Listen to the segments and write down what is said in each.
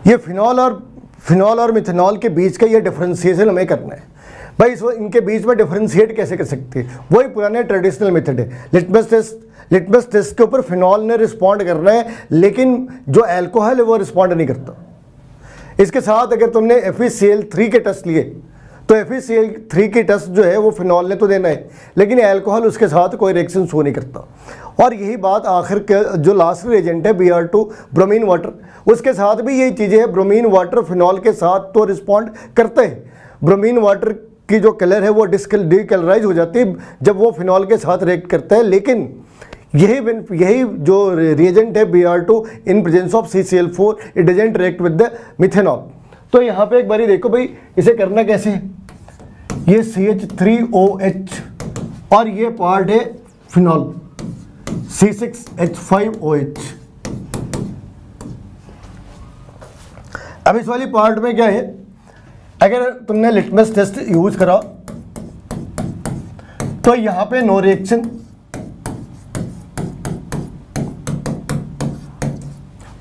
ये फिनॉल और मिथेनॉल के बीच का ये डिफरेंशिएशन हमें करना है भाई। इनके बीच में डिफरेंशिएट कैसे कर सकते हैं, वही पुराने ट्रेडिशनल मेथड है। लिटमस टेस्ट के ऊपर फिनॉल ने रिस्पॉन्ड करना है, लेकिन जो अल्कोहल है वो रिस्पॉन्ड नहीं करता। इसके साथ अगर तुमने FeCl3 के टेस्ट लिए तो FeCl3 की टेस्ट जो है वो फिनॉल ने तो देना है, लेकिन अल्कोहल उसके साथ कोई रिएक्शन शो नहीं करता। और यही बात आखिर के जो लास्ट रिएजेंट है Br2 ब्रोमीन वाटर, उसके साथ भी यही चीज़ें है। ब्रोमीन वाटर फिनॉल के साथ तो रिस्पॉन्ड करते हैं, ब्रोमीन वाटर की जो कलर है वो डीकलराइज हो जाती है जब वो फिनॉल के साथ रिएक्ट करता है। लेकिन यही जो रिएजेंट है Br2 in presence of CCl4 it doesn't react with the methanol. तो यहाँ पे एक बारी देखो भाई, इसे करना कैसे है। ये CH3OH और ये पार्ट है फिनॉल C6H5OH। अब इस वाली पार्ट में क्या है, अगर तुमने लिटमस टेस्ट यूज करा तो यहाँ पे नो रिएक्शन,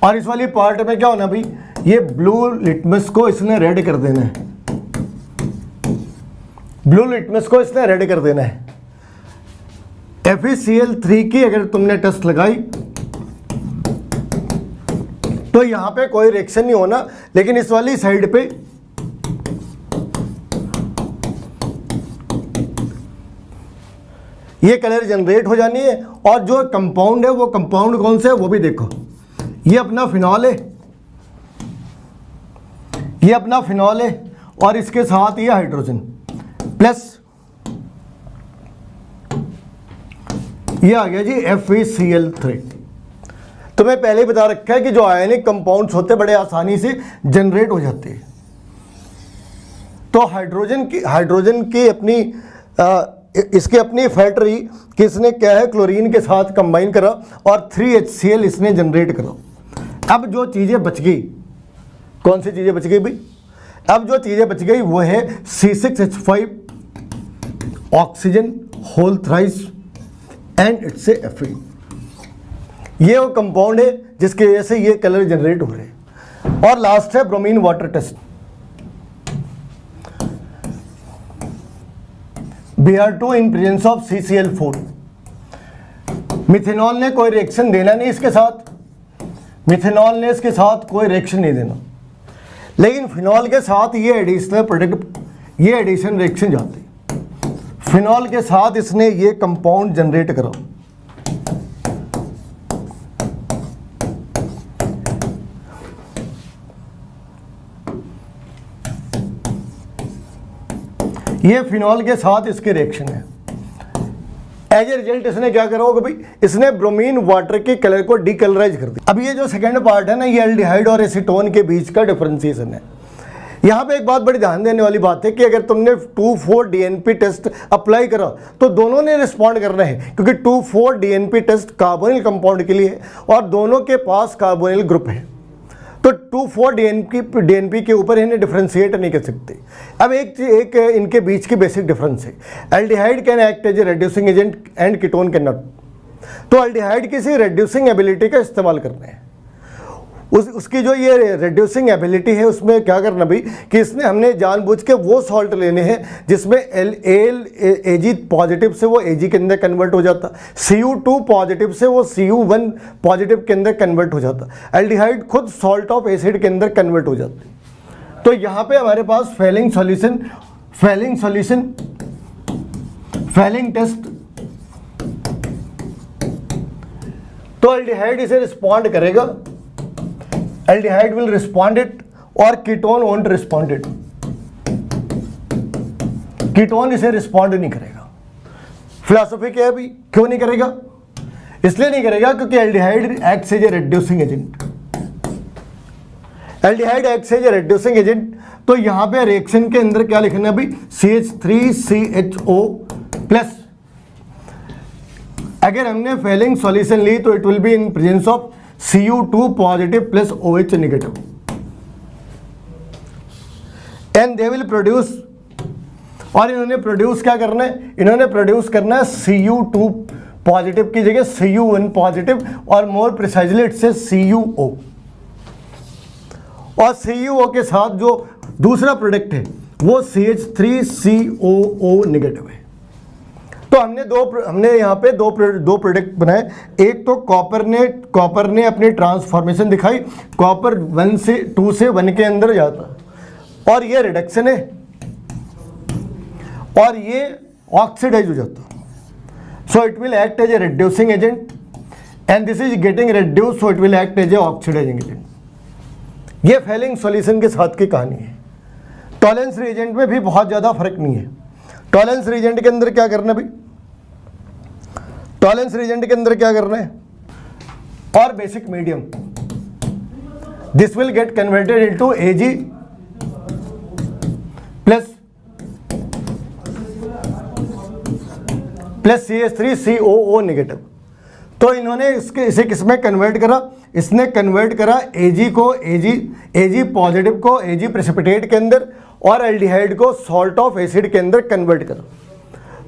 और इस वाली पार्ट में क्या होना भाई, ये ब्लू लिटमस को इसने रेड कर देना है, ब्लू लिटमस को इसने रेड कर देना है। FeCl3 की अगर तुमने टेस्ट लगाई तो यहां पे कोई रिएक्शन नहीं होना, लेकिन इस वाली साइड पे ये कलर जनरेट हो जानी है। और जो कंपाउंड है वो कंपाउंड कौन सा है वो भी देखो, ये अपना फिनॉल है, ये अपना फिनॉल है और इसके साथ ये हाइड्रोजन प्लस ये आ गया जी FeCl3। तुम्हें पहले ही बता रखा है कि जो आयनिक कंपाउंड्स होते बड़े आसानी से जनरेट हो जाते हैं। तो हाइड्रोजन की अपनी इसकी अपनी फैक्ट्री कि इसने क्या है क्लोरीन के साथ कंबाइन करा और 3HCl इसने जनरेट करा। अब जो चीज़ें बच गई, कौन सी चीज़ें बच गई भाई, अब जो चीज़ें बच गई वो है C6H5 oxygen hole thrice and it's a Fe। ये वो कंपाउंड है जिसकी वजह से ये कलर जनरेट हो रहे हैं। और लास्ट है bromine water test. Br2 in presence of CCl4। Methanol ने कोई रिएक्शन देना नहीं इसके साथ, मिथेनॉल ने इसके साथ कोई रिएक्शन नहीं देना, लेकिन फिनॉल के साथ ये एडिशनल प्रोडक्ट, ये एडिशन रिएक्शन जाती है। फिनॉल के साथ इसने ये कंपाउंड जनरेट करा, ये फिनॉल के साथ इसके रिएक्शन है। एज ए रिजल्ट इसने क्या करा होगा भाई, इसने ब्रोमीन वाटर के कलर को डीकलराइज कर दिया। अब ये जो सेकंड पार्ट है ना, ये एल्डिहाइड और एसीटोन के बीच का डिफरेंशिएशन है। यहाँ पे एक बात बड़ी ध्यान देने वाली बात है कि अगर तुमने 2,4-DNP टेस्ट अप्लाई करा तो दोनों ने रिस्पॉन्ड करना है, क्योंकि 2,4-DNP टेस्ट कार्बोनिल कंपाउंड के लिए है और दोनों के पास कार्बोनिल ग्रुप है। तो 2,4-DNP के ऊपर इन्हें डिफरेंशिएट नहीं कर सकते। अब एक इनके बीच की बेसिक डिफरेंस है, aldehyde can act as a reducing agent and ketone can not. तो एल्डिहाइड किसी रेड्यूसिंग एबिलिटी का इस्तेमाल करना है। उसकी जो ये रेड्यूसिंग एबिलिटी है उसमें क्या करना भाई कि इसने हमने जानबूझ के वो सॉल्ट लेने हैं जिसमें Ag पॉजिटिव से वो Ag के अंदर कन्वर्ट हो जाता, Cu2 पॉजिटिव से वो Cu1 पॉजिटिव के अंदर कन्वर्ट हो जाता, एल्डिहाइड खुद सॉल्ट ऑफ एसिड के अंदर कन्वर्ट हो जाती। तो यहाँ पे हमारे पास फेलिंग टेस्ट, तो एल्डिहाइड इसे रिस्पॉन्ड करेगा, एल्डिहाइड विल रिस्पॉन्ड इट और ketone won't respond it. Ketone इसे रिस्पॉन्ड नहीं करेगा। फिलॉसफी क्या है भाई, क्यों नहीं करेगा? इसलिए नहीं करेगा क्योंकि aldehyde acts as a reducing agent. Aldehyde acts as a reducing agent. तो यहां पे रिएक्शन के अंदर क्या लिखना है भाई, CH3CHO प्लस। अगर हमने फेलिंग सॉल्यूशन ली तो it will be in presence of Cu2 positive plus OH negative and they will produce. और इन्होंने प्रोड्यूस क्या करना है, इन्होंने प्रोड्यूस करना है Cu2 पॉजिटिव की जगह Cu1 पॉजिटिव और मोर प्रिसाइजली इट्स से CuO। और CuO के साथ जो दूसरा प्रोडक्ट है वो CH3COO नेगेटिव है। तो हमने यहाँ पे दो प्रोडक्ट बनाए। एक तो कॉपर ने अपनी ट्रांसफॉर्मेशन दिखाई, कॉपर 1 से 2 से 1 के अंदर जाता और ये रिडक्शन है और ये ऑक्सीडाइज हो जाता। So it will act as a reducing agent and this is getting reduce, so it will act as a oxidising agent. ये फेलिंग सॉल्यूशन के साथ की कहानी है। टॉलेंस रिएजेंट में भी बहुत ज़्यादा फर्क नहीं है। टॉलेंस रिएजेंट के अंदर क्या करना है भाई, टॉलेंस रिएजेंट के अंदर क्या करना है, और basic medium, this will get converted into Ag plus CH3COO negative. तो इन्होंने इसे किसमें कन्वर्ट करा, इसने कन्वर्ट करा Ag पॉजिटिव को Ag प्रेसिपिटेट के अंदर और एल्डिहाइड को सॉल्ट ऑफ एसिड के अंदर कन्वर्ट करा।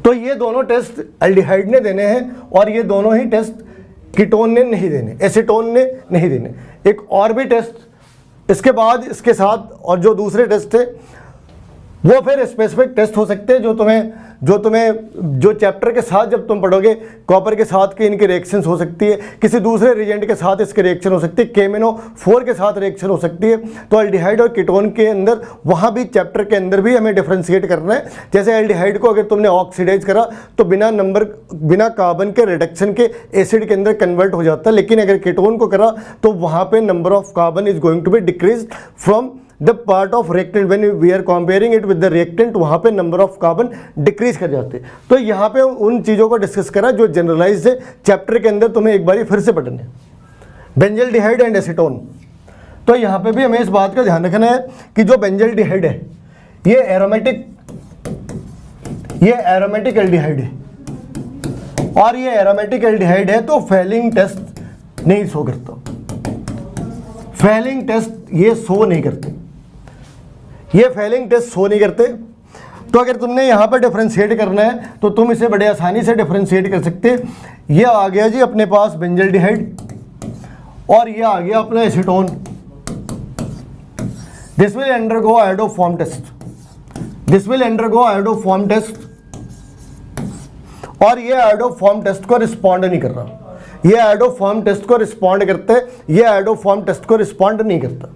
तो ये दोनों टेस्ट एल्डिहाइड ने देने हैं और ये दोनों ही टेस्ट कीटोन ने नहीं देने, एसीटोन ने नहीं देने। एक और भी टेस्ट इसके बाद इसके साथ, और जो दूसरे टेस्ट थे वो फिर स्पेसिफिक टेस्ट हो सकते हैं जो चैप्टर के साथ जब तुम पढ़ोगे, कॉपर के साथ की इनकी रिएक्शंस हो सकती है, किसी दूसरे रिएजेंट के साथ इसकी रिएक्शन हो सकती है, KMnO4 के साथ रिएक्शन हो सकती है। तो एल्डिहाइड और कीटोन के अंदर वहाँ भी चैप्टर के अंदर भी हमें डिफ्रेंशिएट करना है। जैसे एल्डिहाइड को अगर तुमने ऑक्सीडाइज करा तो बिना कार्बन के रिडक्शन के एसिड के अंदर कन्वर्ट हो जाता है, लेकिन अगर कीटोन को करा तो वहाँ पे number of carbon is going to be decrease from the part of reactant. When we are comparing it with the reactant, वहाँ पे नंबर ऑफ कार्बन डिक्रीज कर जाते हैं। तो यहाँ पे उन चीज़ों को डिस्कस करा जो जनरलाइज है चैप्टर के अंदर, तुम्हें एक बार फिर से पढ़ने, बेंजल्डिहाइड एंड एसीटोन। तो यहाँ पे भी हमें इस बात का ध्यान रखना है कि जो बेंजल्डिहाइड है ये एरोमेटिक एल्डिहाइड है, और ये एरोमेटिक एल्डिहाइड है तो फेलिंग टेस्ट नहीं शो करता, फेलिंग टेस्ट ये शो नहीं करते, ये फेलिंग टेस्ट शो नहीं करते। तो अगर तुमने यहाँ पर डिफरेंशिएट करना है तो तुम इसे बड़े आसानी से डिफरेंशिएट कर सकते। ये आ गया जी अपने पास बेंजल्डिहाइड और ये आ गया अपना acetone. This will undergo iodoform test, this will undergo iodoform test, और ये आयोडोफॉर्म टेस्ट को रिस्पॉन्ड नहीं कर रहा, ये आयोडोफॉर्म टेस्ट को रिस्पॉन्ड करते, ये आयोडोफॉर्म टेस्ट को रिस्पॉन्ड नहीं करता।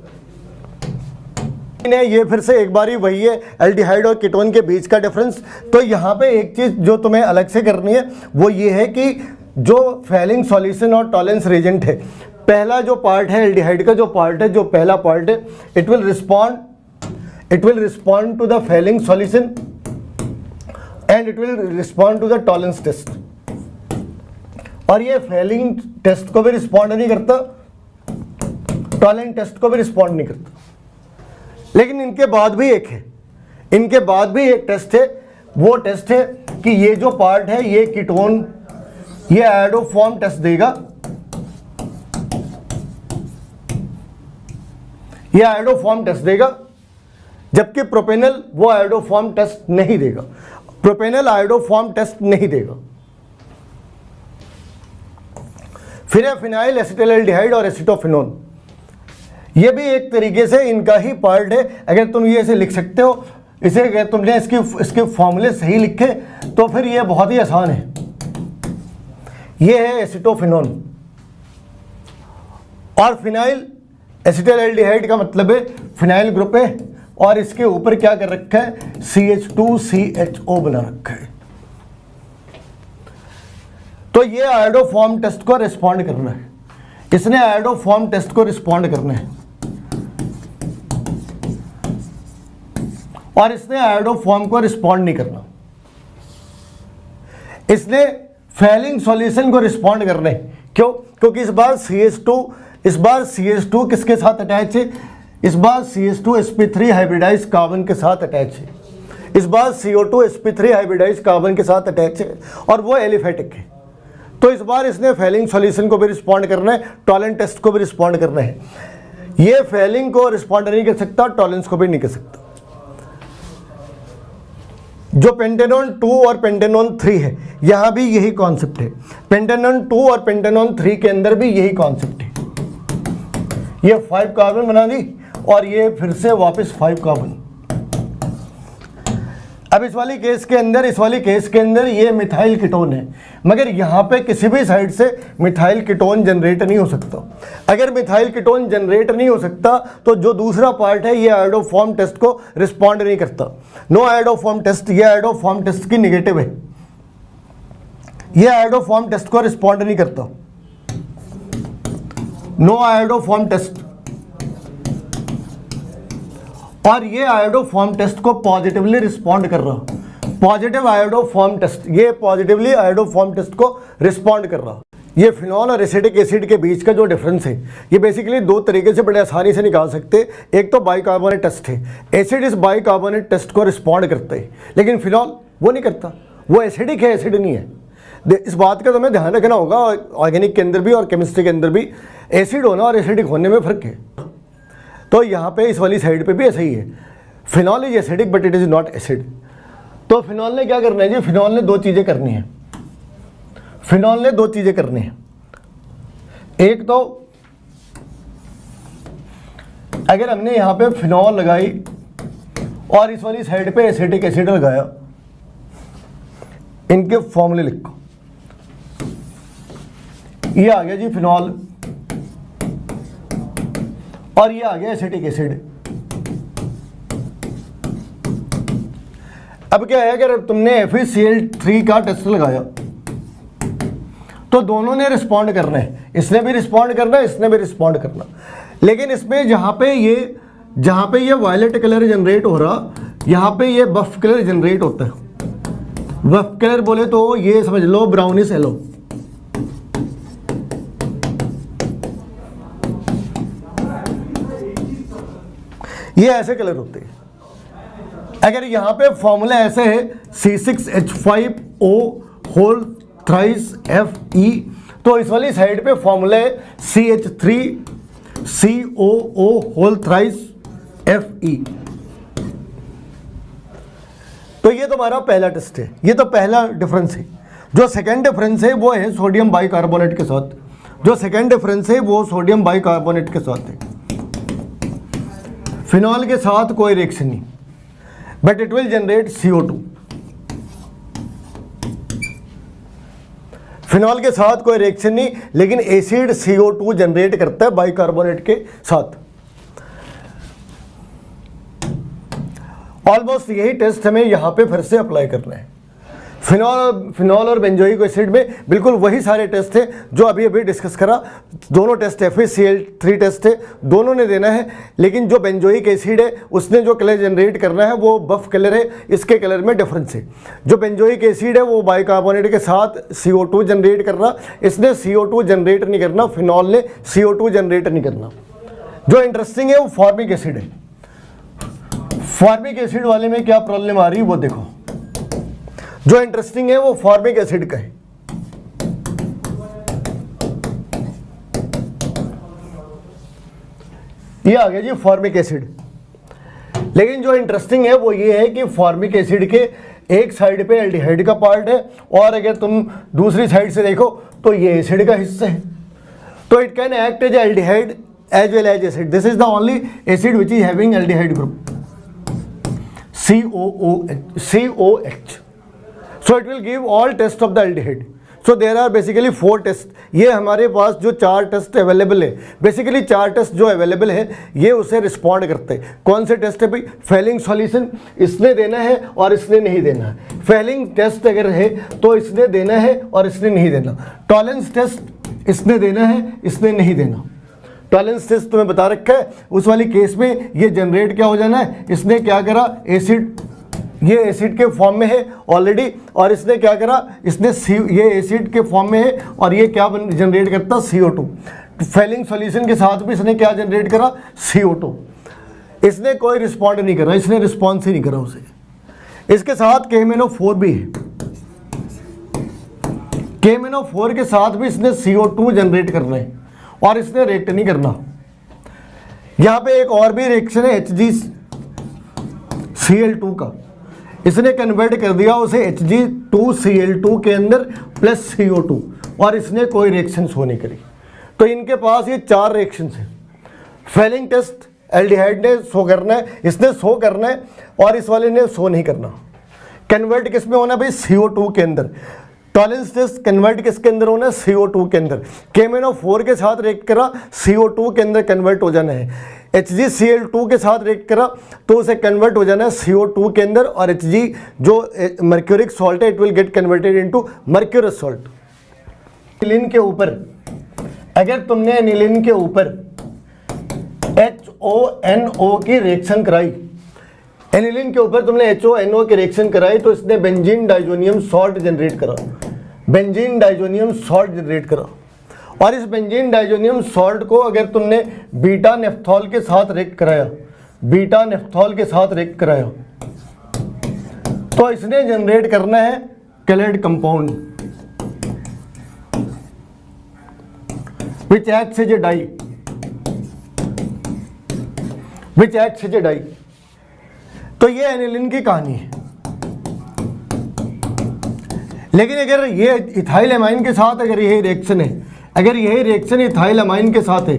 ये फिर से एक बारी वही है एल्डिहाइड और कीटोन के बीच का डिफरेंस। तो यहाँ पे एक चीज़ जो तुम्हें अलग से करनी है वो ये है कि जो फेलिंग सॉल्यूशन और टॉलेंस रिएजेंट है, पहला जो पार्ट है एल्डिहाइड का, जो पार्ट है, जो पहला पार्ट है, it will respond to the Fehling solution and it will respond to the Tollens test. और ये फेलिंग टेस्ट को भी रिस्पॉन्ड नहीं करता, टॉलेंस टेस्ट को भी रिस्पॉन्ड नहीं करता। लेकिन इनके बाद भी एक है, इनके बाद भी एक टेस्ट है, वो टेस्ट है कि ये जो पार्ट है ये कीटोन, ये आयोडोफॉर्म टेस्ट देगा, ये आयोडोफॉर्म टेस्ट देगा, जबकि प्रोपेनल वो आयोडोफॉर्म टेस्ट नहीं देगा, प्रोपेनल आयोडोफॉर्म टेस्ट नहीं देगा। फिर है फिनाइल एसिटिल्डिहाइड और एसिटोफिनोन, ये भी एक तरीके से इनका ही पार्ट है। अगर तुम ये ऐसे लिख सकते हो, इसे अगर तुमने इसके फॉर्मूले सही लिखे तो फिर ये बहुत ही आसान है। ये है एसिटोफिनोन, और फिनाइल एसिटिल्डिहाइड का मतलब है फिनाइल ग्रुप है, और इसके ऊपर क्या कर रखा है, CH2CHO बना रखा है। तो ये आयोडोफॉर्म टेस्ट को रिस्पॉन्ड करना है, इसने आयोडोफॉर्म टेस्ट को रिस्पॉन्ड करना है, और इसने आयोडोफॉर्म को रिस्पॉन्ड नहीं करना, इसने फेलिंग सॉल्यूशन को रिस्पॉन्ड करना है। क्यों? क्योंकि इस बार CH2 किसके साथ अटैच है, इस बार CH2sp3 हाइब्रिडाइज कार्बन के साथ अटैच है, इस बार CO2sp3 हाइब्रिडाइज कार्बन के साथ अटैच है, और वो एलिफेटिक है। तो इस बार इसने फेलिंग सॉल्यूशन को भी रिस्पॉन्ड करना है, टॉलेंस टेस्ट को भी रिस्पॉन्ड करना है। ये फेलिंग को रिस्पॉन्ड नहीं कर सकता, टॉलेंस को भी नहीं कर सकता। जो पेंटेनॉन 2 और पेंटेनॉन 3 है, यहां भी यही कॉन्सेप्ट है। पेंटेनॉन 2 और पेंटेनॉन 3 के अंदर भी यही कॉन्सेप्ट है। ये 5 कार्बन बना दी और ये फिर से वापस 5 कार्बन। अब इस वाली केस के अंदर ये मिथाइल कीटोन है, मगर यहाँ पे किसी भी साइड से मिथाइल कीटोन जनरेट नहीं हो सकता। अगर मिथाइल कीटोन जनरेट नहीं हो सकता तो जो दूसरा पार्ट है ये आयोडोफॉर्म टेस्ट को रिस्पॉन्ड नहीं करता। नो आयोडोफॉर्म टेस्ट, ये आयोडोफॉर्म टेस्ट की निगेटिव है, ये आयोडोफॉर्म टेस्ट को रिस्पॉन्ड नहीं करता। नो आयोडोफॉर्म टेस्ट, और ये आयोडोफॉर्म टेस्ट को पॉजिटिवली रिस्पॉन्ड कर रहा। पॉजिटिव आयोडोफॉर्म टेस्ट, ये पॉजिटिवली आयोडोफॉर्म टेस्ट को रिस्पॉन्ड कर रहा। ये फिनॉल और एसिटिक एसिड के बीच का जो डिफरेंस है ये बेसिकली दो तरीके से बड़े आसानी से निकाल सकते। एक तो बाइकार्बोनेट टेस्ट है, एसिड इस बाइकार्बोनेट टेस्ट को रिस्पॉन्ड करता है, लेकिन फिनॉल वो नहीं करता, वो एसिडिक है, एसिड नहीं है। इस बात का तुम्हें ध्यान रखना होगा, ऑर्गेनिक के अंदर भी और केमिस्ट्री के अंदर भी एसिड होना और एसिडिक होने में फ़र्क है। तो यहाँ पे इस वाली साइड पे भी ऐसा ही है, phenol is acidic but it is not acid. तो फिनॉल ने क्या करना है जी, फिनॉल ने दो चीज़ें करनी है। फिनॉल ने दो चीज़ें करनी है। एक तो अगर हमने यहाँ पे फिनॉल लगाई और इस वाली साइड पे एसिटिक एसिड लगाया, इनके फॉर्मूले लिखो। ये आ गया जी फिनॉल और ये आ गया एसिटिक एसिड। अब क्या है, अगर तुमने FeCl3 का टेस्ट लगाया तो दोनों ने रिस्पॉन्ड करना है, इसने भी रिस्पॉन्ड करना है, इसने भी रिस्पॉन्ड करना। लेकिन इसमें जहाँ पे ये वायलेट कलर जनरेट हो रहा, यहाँ पे ये बफ कलर जनरेट होता है। बफ कलर बोले तो ये समझ लो ब्राउनिश येलो। ये ऐसे कलर होते हैं। अगर यहाँ पे फॉर्मूला ऐसे है C6H5O होल थ्राइस Fe, तो इस वाली साइड पे फॉर्मूला है CH3COO होल थ्राइस Fe। तो ये तुम्हारा पहला टेस्ट है, ये तो पहला डिफरेंस है। जो सेकंड डिफरेंस है वो है सोडियम बाइकार्बोनेट के साथ। जो सेकंड डिफरेंस है वो सोडियम बाइकार्बोनेट के साथ है। फिनॉल के साथ कोई रिएक्शन नहीं, but it will generate CO2। Phenol के साथ कोई रिएक्शन नहीं, लेकिन एसिड CO2 जनरेट करता है बाइकार्बोनेट के साथ। ऑलमोस्ट यही टेस्ट हमें यहां पे फिर से अप्लाई करना है। फिनॉल और बेंजोइक एसिड में बिल्कुल वही सारे टेस्ट हैं जो अभी डिस्कस करा। दोनों टेस्ट FeCl3 टेस्ट है, दोनों ने देना है। लेकिन जो बेंजोइक एसिड है उसने जो कलर जनरेट करना है वो बफ कलर है, इसके कलर में डिफरेंस है। जो बेंजोइक एसिड है वो बाइकार्बोनेट के साथ CO2 जनरेट कर रहा, इसने CO2 जनरेट नहीं करना, फिनॉल ने CO2 जनरेट नहीं करना। जो इंटरेस्टिंग है वो फॉर्मिक एसिड है। फॉर्मिक एसिड वाले में क्या प्रॉब्लम आ रही है वो देखो। जो इंटरेस्टिंग है वो फॉर्मिक एसिड का है। ये आ गया जी फॉर्मिक एसिड। लेकिन जो इंटरेस्टिंग है वो ये है कि फॉर्मिक एसिड के एक साइड पे एल्डिहाइड का पार्ट है और अगर तुम दूसरी साइड से देखो तो ये एसिड का हिस्सा है। तो it can act as aldehyde as well as acid. This is the only acid which is having aldehyde group COH। So it will give all tests of the aldehyde. So there are basically 4 tests. ये हमारे पास जो 4 test available है, basically 4 test जो available है ये उसे respond करते हैं। कौन से टेस्ट है भाई? फेलिंग सॉल्यूशन इसने देना है और इसने नहीं देना है। फेलिंग टेस्ट अगर है तो इसने देना है और इसने नहीं देना। टॉलरेंस टेस्ट इसने देना है, इसने नहीं देना। टॉलरेंस टेस्ट तुम्हें बता रखा है, उस वाली केस में ये जनरेट क्या हो जाना है, इसने क्या करा, एसिड, ये एसिड के फॉर्म में है ऑलरेडी, और इसने क्या करा, इसने ये एसिड के फॉर्म में है और ये क्या जनरेट करता, CO2। फेलिंग सॉल्यूशन के साथ भी इसने क्या जनरेट करा, CO2। इसने कोई रिस्पॉन्ड नहीं करा, इसने रिस्पॉन्स ही नहीं करा उसे। इसके साथ KMnO4 भी है। KMnO4 के साथ भी इसने CO2 जनरेट करना है और इसने रिएक्ट नहीं करना। यहाँ पे एक और भी रिएक्शन है HgCl2 का, इसने कन्वर्ट कर दिया उसे Hg2Cl2 के अंदर प्लस CO2 और इसने कोई रिएक्शन शो नहीं करी। तो इनके पास ये 4 रिएक्शंस हैं। फेलिंग टेस्ट एल्डिहाइड ने शो करना है, इसने शो करना है और इस वाले ने शो नहीं करना। कन्वर्ट किस में होना भाई, CO2 के अंदर। टॉलेंस टेस्ट कन्वर्ट किसके अंदर होना है, CO2 के अंदर। KMnO4 के साथ रिएक्ट करा, CO2 के अंदर कन्वर्ट हो जाना है। HgCl2 के साथ रिएक्ट करा तो उसे कन्वर्ट हो जाना है CO2 के अंदर, और Hg जो मर्क्यूरिक सॉल्ट है it will get converted into mercurous salt. Aniline के ऊपर अगर तुमने एनिलीन के ऊपर HONO की रिएक्शन कराई, एनिलीन के ऊपर तुमने HONO की रिएक्शन कराई तो इसने बेंजीन डाइजोनियम सॉल्ट जनरेट करा, बेंजीन डाइजोनियम सॉल्ट जनरेट करा। और इस बेंजीन डाइजोनियम सॉल्ट को अगर तुमने बीटा नेफ्थॉल के साथ रिएक्ट कराया, बीटा नेफ्थॉल के साथ रिएक्ट कराया तो इसने जनरेट करना है coloured compound which acts as a dye, which acts as a dye। तो ये एनिलीन की कहानी है। लेकिन अगर ये इथाइल एमाइन के साथ अगर यही रिएक्शन है, अगर यही रिएक्शन इथाइल एमाइन के साथ है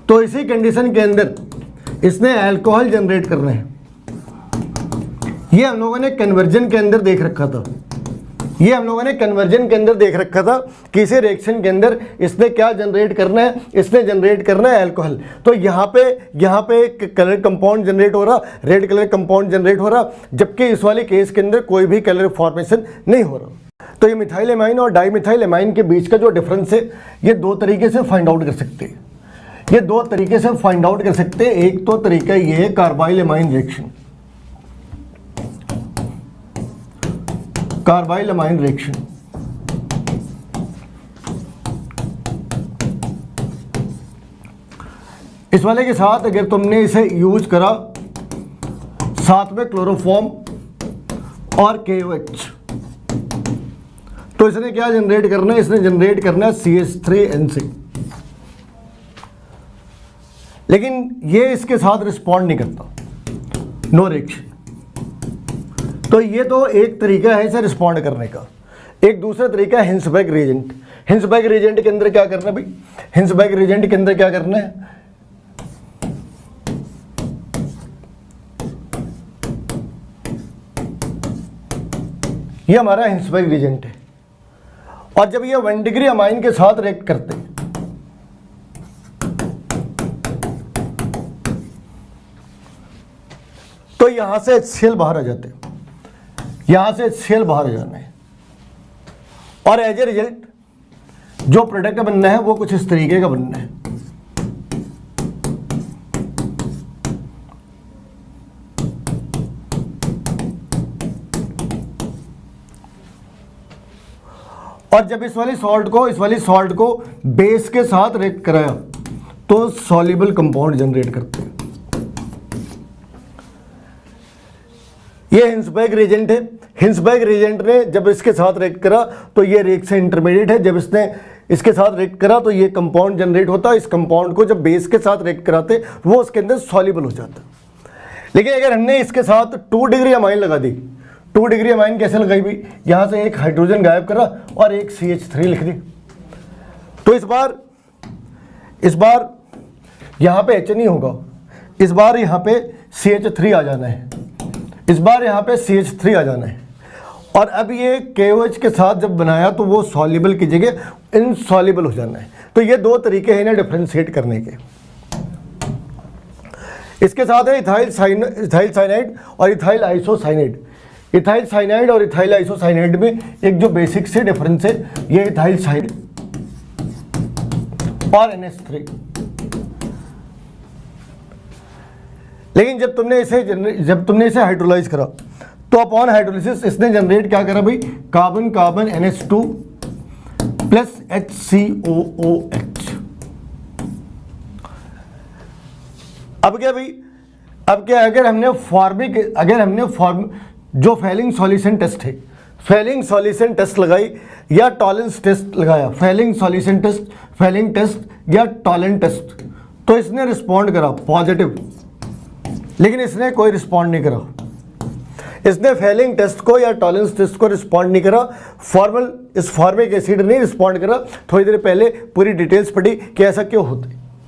तो इसी कंडीशन के अंदर इसने अल्कोहल जनरेट करना है। ये हम लोगों ने कन्वर्जन के अंदर देख रखा था, ये हम लोगों ने कन्वर्जन के अंदर देख रखा था कि इसी रिएक्शन के अंदर इसने क्या जनरेट करना है, इसने जनरेट करना है अल्कोहल। तो यहाँ पे कलर कंपाउंड जनरेट हो रहा, रेड कलर कंपाउंड जनरेट हो रहा, जबकि इस वाले केस के अंदर कोई भी कलर फॉर्मेशन नहीं हो रहा। तो ये मिथाइल एमाइन और डाईमिथाइल एमाइन के बीच का जो डिफरेंस है ये दो तरीके से फाइंड आउट कर सकते हैं, ये दो तरीके से फाइंड आउट कर सकते हैं। एक तो तरीका ये है carbyl amine reaction, carbyl amine reaction. इस वाले के साथ अगर तुमने इसे यूज करा साथ में क्लोरोफॉर्म और KOH तो इसने क्या जनरेट करना है, इसने जनरेट करना है CH3NC। लेकिन ये इसके साथ रिस्पॉन्ड नहीं करता, नो रिएक्शन। तो ये तो एक तरीका है इसे रिस्पॉन्ड करने का। एक दूसरा तरीका है हिंसबर्ग रिएजेंट। हिंसबर्ग रिएजेंट के अंदर क्या करना है भाई, हिंसबर्ग रिएजेंट के अंदर क्या करना है, ये हमारा हिंसबर्ग रिएजेंट है। और जब ये 1 डिग्री अमाइन के साथ रिएक्ट करते हैं तो यहां से HCl बाहर आ जाते हैं, यहां से HCl बाहर आ जाना है। और एज ए रिजल्ट जो प्रोडक्ट बनना है वो कुछ इस तरीके का बनना है। और जब इस वाली सॉल्ट को बेस के साथ रिएक्ट कराया तो सॉल्युबल कंपाउंड जनरेट करते हैं। ये हिंसबर्ग रिएजेंट है। हिंसबर्ग रिएजेंट ने जब इसके साथ रिएक्ट करा तो ये रिएक्शन इंटरमीडिएट है। जब इसने इसके साथ रिएक्ट करा तो ये कंपाउंड जनरेट होता है। इस कंपाउंड को जब बेस के साथ रिएक्ट कराते वो उसके अंदर सॉल्युबल हो जाता। लेकिन अगर हमने इसके साथ 2 डिग्री अमाइन लगा दी, 2 डिग्री अमाइन कैसे लगाई भी, यहाँ से एक हाइड्रोजन गायब करा और एक CH3 लिख दी तो इस बार यहाँ पे H नहीं होगा, इस बार यहाँ पे CH3 आ जाना है, इस बार यहाँ पे CH3 आ जाना है। और अब ये KOH के साथ जब बनाया तो वो सॉल्युबल की जगह इनसॉल्युबल हो जाना है। तो ये दो तरीके हैं ना डिफ्रेंशिएट करने के। इसके साथ है इथाइल साइनाइड और इथाइल आइसोसाइनाइड। इथाइल साइनाइड और इथाइल आइसोसाइनाइड में एक जो बेसिक से डिफरेंस है ये इथाइल साइनाइड और NH3। लेकिन जब तुमने इसे हाइड्रोलाइज करा तो अपॉन हाइड्रोलिसिस इसने जनरेट क्या करा भाई, carbon carbon NH2 plus HCOOH। अब क्या भाई, अब क्या अगर हमने जो फेलिंग सॉल्यूशन टेस्ट है, फेलिंग सॉल्यूशन टेस्ट लगाई या टॉलेंस टेस्ट लगाया, Fehling solution test, Fehling test या टॉलेंट टेस्ट, तो इसने रिस्पॉन्ड करा पॉजिटिव, लेकिन इसने कोई रिस्पॉन्ड नहीं करा। इसने फेलिंग टेस्ट को या टॉलेंस टेस्ट को रिस्पॉन्ड नहीं करा। इस फॉर्मिक एसिड नहीं रिस्पॉन्ड करा। थोड़ी देर पहले पूरी डिटेल्स पढ़ी कि ऐसा क्यों होता है।